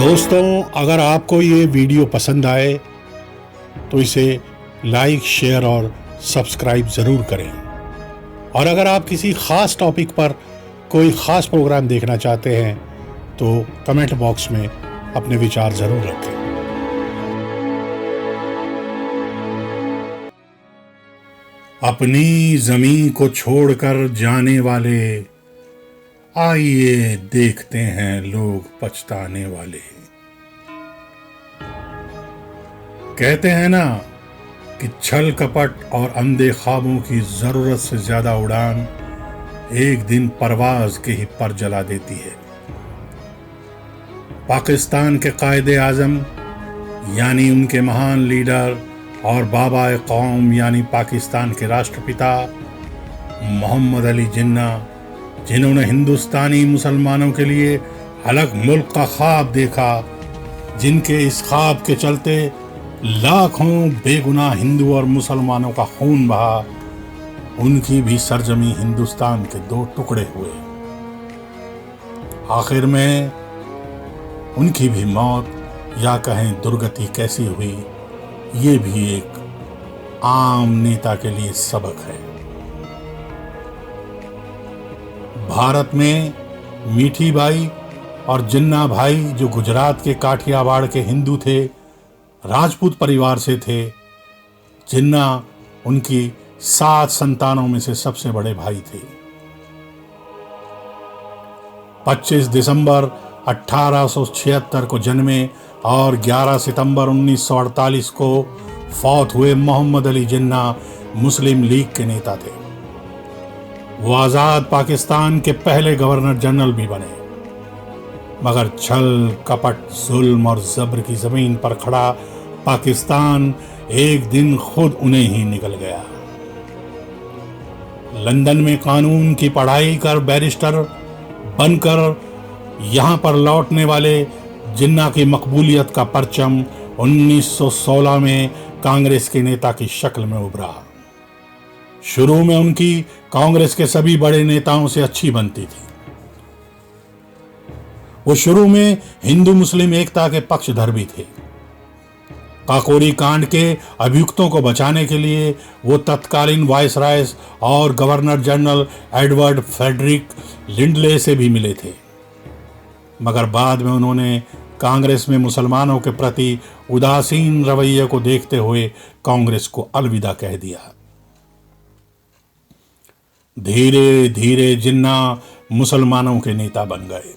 दोस्तों, अगर आपको ये वीडियो पसंद आए तो इसे लाइक, शेयर और सब्सक्राइब ज़रूर करें। और अगर आप किसी ख़ास टॉपिक पर कोई ख़ास प्रोग्राम देखना चाहते हैं तो कमेंट बॉक्स में अपने विचार ज़रूर रखें। अपनी ज़मीं को छोड़कर जाने वाले, आइए देखते हैं लोग पछताने वाले। कहते हैं ना कि छल कपट और अंधे ख्वाबों की जरूरत से ज्यादा उड़ान एक दिन परवाज के ही पर जला देती है। पाकिस्तान के कायदे आजम यानी उनके महान लीडर और बाबा कौम यानी पाकिस्तान के राष्ट्रपिता मोहम्मद अली जिन्ना, जिन्होंने हिंदुस्तानी मुसलमानों के लिए अलग मुल्क का ख्वाब देखा, जिनके इस ख्वाब के चलते लाखों बेगुनाह हिंदू और मुसलमानों का खून बहा, उनकी भी सरजमी हिंदुस्तान के दो टुकड़े हुए। आखिर में उनकी भी मौत या कहें दुर्गति कैसी हुई, ये भी एक आम नेता के लिए सबक है। भारत में मीठी बाई और जिन्ना भाई, जो गुजरात के काठियावाड़ के हिंदू थे, राजपूत परिवार से थे। जिन्ना उनकी 7 संतानों में से सबसे बड़े भाई थे। 25 दिसंबर 1876 को जन्मे और 11 सितंबर 1948 को फौत हुए मोहम्मद अली जिन्ना मुस्लिम लीग के नेता थे। वो आज़ाद पाकिस्तान के पहले गवर्नर जनरल भी बने, मगर छल कपट, जुल्म और जबर की जमीन पर खड़ा पाकिस्तान एक दिन खुद उन्हें ही निकल गया। लंदन में कानून की पढ़ाई कर बैरिस्टर बनकर यहां पर लौटने वाले जिन्ना की मकबूलियत का परचम 1916 में कांग्रेस के नेता की शक्ल में उभरा। शुरू में उनकी कांग्रेस के सभी बड़े नेताओं से अच्छी बनती थी। वो शुरू में हिंदू मुस्लिम एकता के पक्षधर भी थे। काकोरी कांड के अभियुक्तों को बचाने के लिए वो तत्कालीन वायसराय और governor general Edward Frederick Lindley से भी मिले थे, मगर बाद में उन्होंने कांग्रेस में मुसलमानों के प्रति उदासीन रवैये को देखते हुए कांग्रेस को अलविदा कह दिया। धीरे धीरे जिन्ना मुसलमानों के नेता बन गए।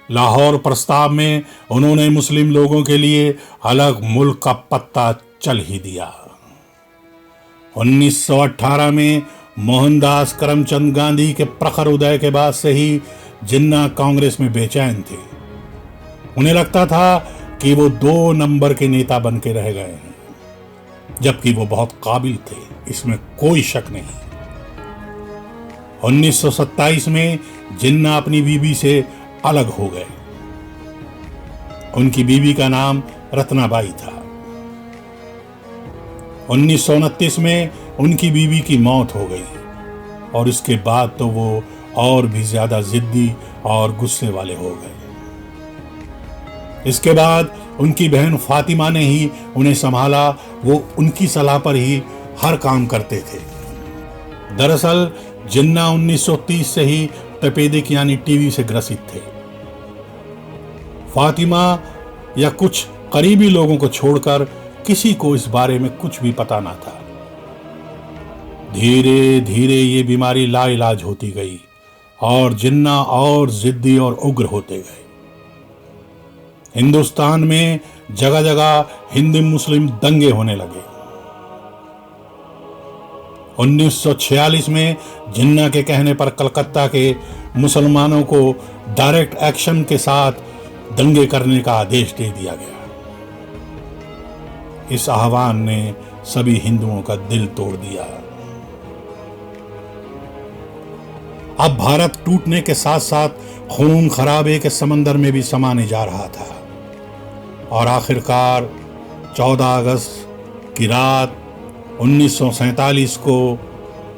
लाहौर प्रस्ताव में उन्होंने मुस्लिम लोगों के लिए अलग मुल्क का पत्ता चल ही दिया। 1918 में मोहनदास करमचंद गांधी के प्रखर उदय के बाद से ही जिन्ना कांग्रेस में बेचैन थे। उन्हें लगता था कि वो 2 नंबर के नेता बन के रह गए हैं, जबकि वो बहुत काबिल थे, इसमें कोई शक नहीं। 1927 में जिन्ना अपनी बीवी से अलग हो गए। उनकी बीवी का नाम रत्नाबाई था। 1929 में उनकी बीवी की मौत हो गई और इसके बाद तो वो और भी ज्यादा जिद्दी और गुस्से वाले हो गए। इसके बाद उनकी बहन फातिमा ने ही उन्हें संभाला। वो उनकी सलाह पर ही हर काम करते थे। दरअसल जिन्ना 1930 से ही तपेदिक यानी टीबी से ग्रसित थे। फातिमा या कुछ करीबी लोगों को छोड़कर किसी को इस बारे में कुछ भी पता ना था। धीरे धीरे ये बीमारी लाइलाज होती गई और जिन्ना और जिद्दी और उग्र होते गए। हिंदुस्तान में जगह जगह हिंदू मुस्लिम दंगे होने लगे। 1946 में जिन्ना के कहने पर कलकत्ता के मुसलमानों को डायरेक्ट एक्शन के साथ दंगे करने का आदेश दे दिया गया। इस आह्वान ने सभी हिंदुओं का दिल तोड़ दिया। अब भारत टूटने के साथ साथ खून खराबे के समंदर में भी समाने जा रहा था और आखिरकार 14 अगस्त की रात 1947 को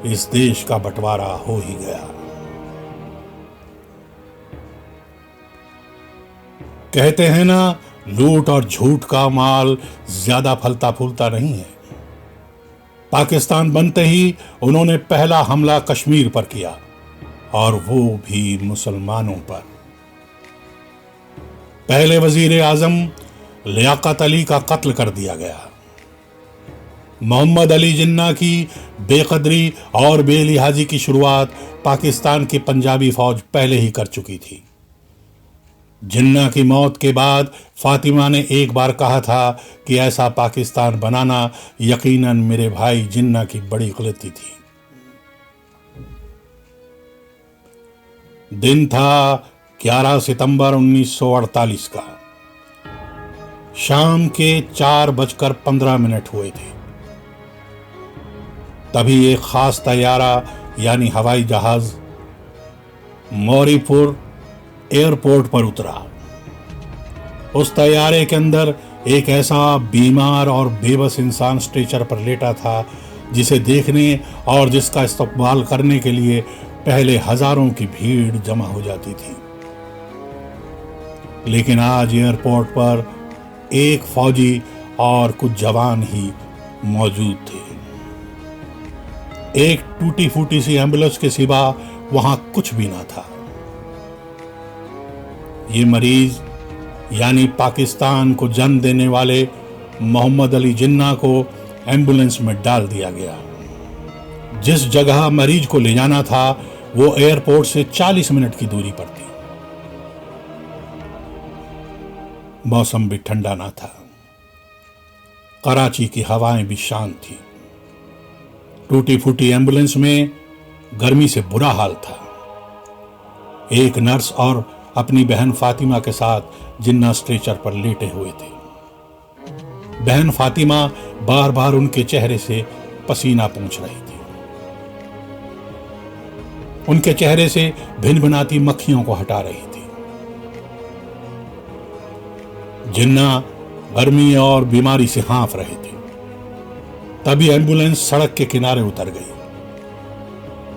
इस देश का बंटवारा हो ही गया। कहते हैं ना, लूट और झूठ का माल ज्यादा फलता फूलता नहीं है। पाकिस्तान बनते ही उन्होंने पहला हमला कश्मीर पर किया, और वो भी मुसलमानों पर। पहले वजीर आजम लियाकत अली का कत्ल कर दिया गया। मोहम्मद अली जिन्ना की बेकदरी और बेलिहाजी की शुरुआत पाकिस्तान की पंजाबी फौज पहले ही कर चुकी थी। जिन्ना की मौत के बाद फातिमा ने एक बार कहा था कि ऐसा पाकिस्तान बनाना यकीनन मेरे भाई जिन्ना की बड़ी गलती थी। दिन था 11 सितंबर 1948 का। शाम के 4:15 हुए थे। तभी एक खास तैयारा यानी हवाई जहाज मौरीपुर एयरपोर्ट पर उतरा। उस तैयारे के अंदर एक ऐसा बीमार और बेबस इंसान स्ट्रेचर पर लेटा था जिसे देखने और जिसका इस्तकबाल करने के लिए पहले हजारों की भीड़ जमा हो जाती थी। लेकिन आज एयरपोर्ट पर एक फौजी और कुछ जवान ही मौजूद थे। एक टूटी फूटी सी एम्बुलेंस के सिवा वहां कुछ भी ना था। ये मरीज यानी पाकिस्तान को जन्म देने वाले मोहम्मद अली जिन्ना को एम्बुलेंस में डाल दिया गया। जिस जगह मरीज को ले जाना था वो एयरपोर्ट से 40 मिनट की दूरी पर थी। मौसम भी ठंडा ना था। कराची की हवाएं भी शांत थी। टूटी फूटी एम्बुलेंस में गर्मी से बुरा हाल था। एक नर्स और अपनी बहन फातिमा के साथ जिन्ना स्ट्रेचर पर लेटे हुए थे। बहन फातिमा बार बार उनके चेहरे से पसीना पोंछ रही थी। उनके चेहरे से भिनभिनाती मक्खियों को हटा रही थी। जिन्ना गर्मी और बीमारी से हाँफ रहे थे। तभी एम्बुलेंस सड़क के किनारे उतर गई।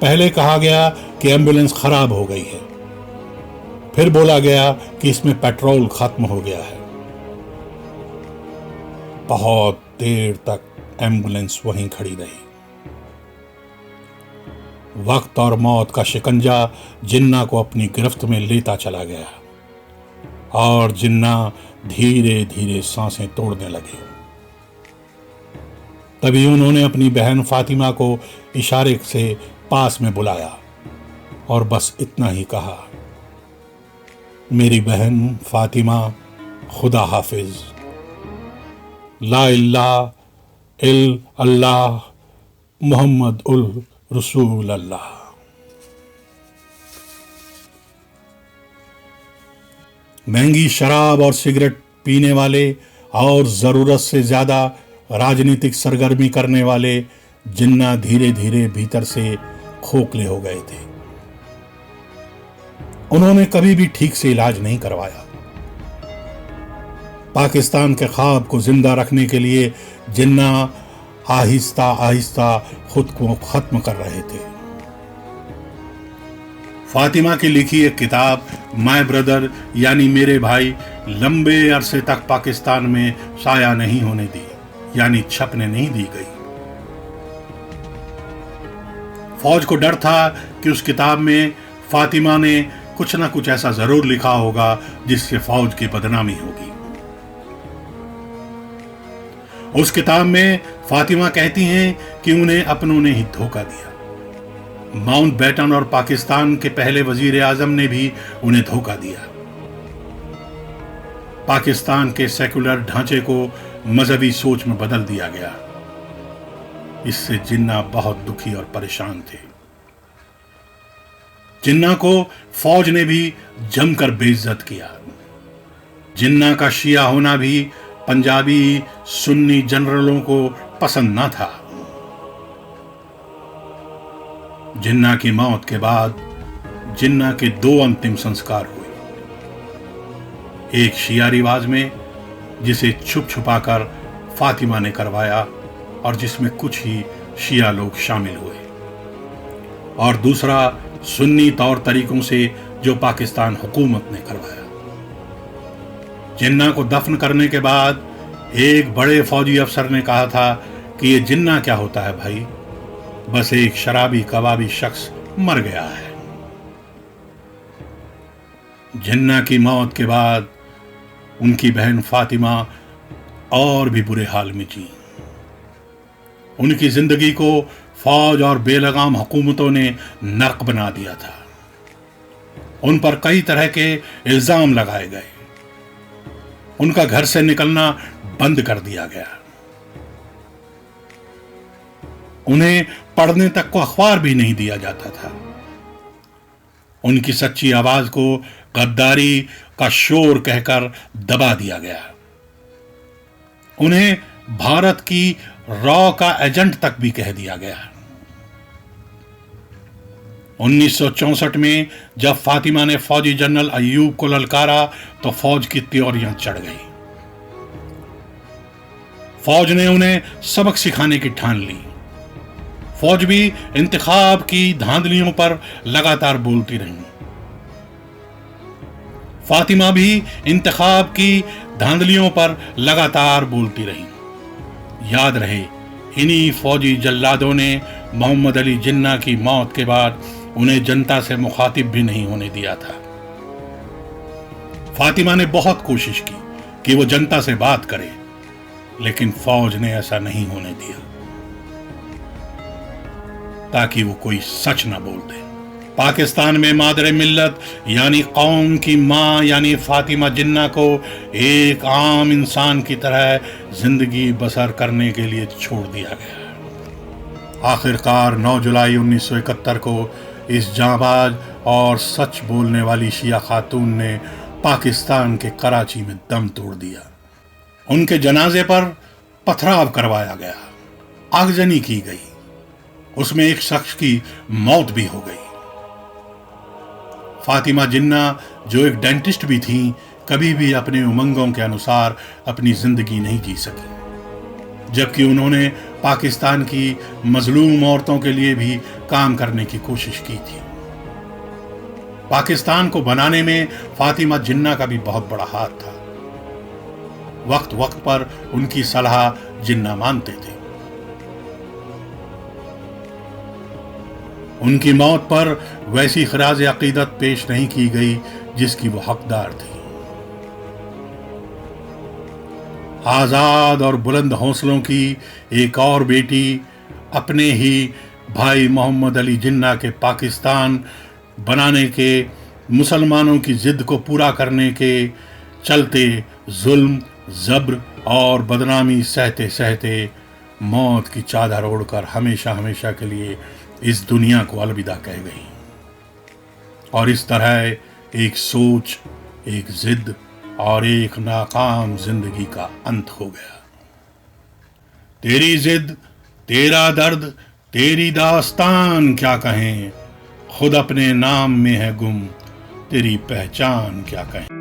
पहले कहा गया कि एम्बुलेंस खराब हो गई है। फिर बोला गया कि इसमें पेट्रोल खत्म हो गया है। बहुत देर तक एम्बुलेंस वहीं खड़ी रही। वक्त और मौत का शिकंजा जिन्ना को अपनी गिरफ्त में लेता चला गया और जिन्ना धीरे धीरे सांसें तोड़ने लगे। तभी उन्होंने अपनी बहन फातिमा को इशारे से पास में बुलाया और बस इतना ही कहा, मेरी बहन फातिमा, खुदा हाफिज, ला इलाहा इल्लल्लाह मुहम्मद उल रसूल अल्लाह। महंगी शराब और सिगरेट पीने वाले और जरूरत से ज्यादा राजनीतिक सरगर्मी करने वाले जिन्ना धीरे धीरे भीतर से खोखले हो गए थे। उन्होंने कभी भी ठीक से इलाज नहीं करवाया। पाकिस्तान के ख्वाब को जिंदा रखने के लिए जिन्ना आहिस्ता आहिस्ता खुद को खत्म कर रहे थे। फातिमा की लिखी एक किताब माय ब्रदर यानी मेरे भाई लंबे अरसे तक पाकिस्तान में साया नहीं होने दी, यानी छपने नहीं दी गई। फौज को डर था कि उस किताब में फातिमा ने कुछ ना कुछ ऐसा जरूर लिखा होगा जिससे फौज की बदनामी होगी। उस किताब में फातिमा कहती हैं कि उन्हें अपनों ने ही धोखा दिया। माउंटबेटन और पाकिस्तान के पहले वजीर आजम ने भी उन्हें धोखा दिया। पाकिस्तान के सेकुलर ढांचे को मजहबी सोच में बदल दिया गया। इससे जिन्ना बहुत दुखी और परेशान थे। जिन्ना को फौज ने भी जमकर बेइज्जत किया। जिन्ना का शिया होना भी पंजाबी सुन्नी जनरलों को पसंद न था। जिन्ना की मौत के बाद जिन्ना के 2 अंतिम संस्कार हुए। एक शिया रिवाज में जिसे छुप छुपाकर फातिमा ने करवाया और जिसमें कुछ ही शिया लोग शामिल हुए, और दूसरा सुन्नी तौर तरीकों से जो पाकिस्तान हुकूमत ने करवाया। जिन्ना को दफन करने के बाद एक बड़े फौजी अफसर ने कहा था कि ये जिन्ना क्या होता है भाई, बस एक शराबी कबाबी शख्स मर गया है। जिन्ना की मौत के बाद उनकी बहन फातिमा और भी बुरे हाल में जी। उनकी जिंदगी को फौज और बेलगाम हुकूमतों ने नर्क बना दिया था। उन पर कई तरह के इल्जाम लगाए गए। उनका घर से निकलना बंद कर दिया गया। उन्हें पढ़ने तक को अखबार भी नहीं दिया जाता था। उनकी सच्ची आवाज को गद्दारी का शोर कहकर दबा दिया गया। उन्हें भारत की रॉ का एजेंट तक भी कह दिया गया। 1964 में जब फातिमा ने फौजी जनरल अयूब को ललकारा तो फौज की त्योरियां चढ़ गई। फौज ने उन्हें सबक सिखाने की ठान ली। फौज भी इंतखाब की धांधलियों पर लगातार बोलती रही। फातिमा भी इंतखाब की धांधलियों पर लगातार बोलती रही। याद रहे, इन्हीं फौजी जल्लादों ने मोहम्मद अली जिन्ना की मौत के बाद उन्हें जनता से मुखातिब भी नहीं होने दिया था। फातिमा ने बहुत कोशिश की कि वो जनता से बात करे, लेकिन फौज ने ऐसा नहीं होने दिया ताकि वो कोई सच ना बोल दे। पाकिस्तान में मादरे मिल्लत यानी कौम की मां यानी फातिमा जिन्ना को एक आम इंसान की तरह जिंदगी बसर करने के लिए छोड़ दिया गया। आखिरकार 9 जुलाई 1971 को इस जांबाज और सच बोलने वाली शिया खातून ने पाकिस्तान के कराची में दम तोड़ दिया। उनके जनाजे पर पथराव करवाया गया, आगजनी की गई, उसमें एक शख्स की मौत भी हो गई। फातिमा जिन्ना जो एक डेंटिस्ट भी थी, कभी भी अपने उमंगों के अनुसार अपनी जिंदगी नहीं जी सकी, जबकि उन्होंने पाकिस्तान की मजलूम औरतों के लिए भी काम करने की कोशिश की थी। पाकिस्तान को बनाने में फातिमा जिन्ना का भी बहुत बड़ा हाथ था। वक्त वक्त पर उनकी सलाह जिन्ना मानते थे। उनकी मौत पर वैसी खराज अकीदत पेश नहीं की गई जिसकी वो हकदार थी। आजाद और बुलंद हौसलों की एक और बेटी अपने ही भाई मोहम्मद अली जिन्ना के पाकिस्तान बनाने के, मुसलमानों की जिद को पूरा करने के चलते जुल्म, जब्र और बदनामी सहते सहते मौत की चादर ओढ़कर हमेशा हमेशा के लिए इस दुनिया को अलविदा कह गई। और इस तरह एक सोच, एक जिद और एक नाकाम जिंदगी का अंत हो गया। तेरी जिद, तेरा दर्द, तेरी दास्तान क्या कहें, खुद अपने नाम में है गुम, तेरी पहचान क्या कहें।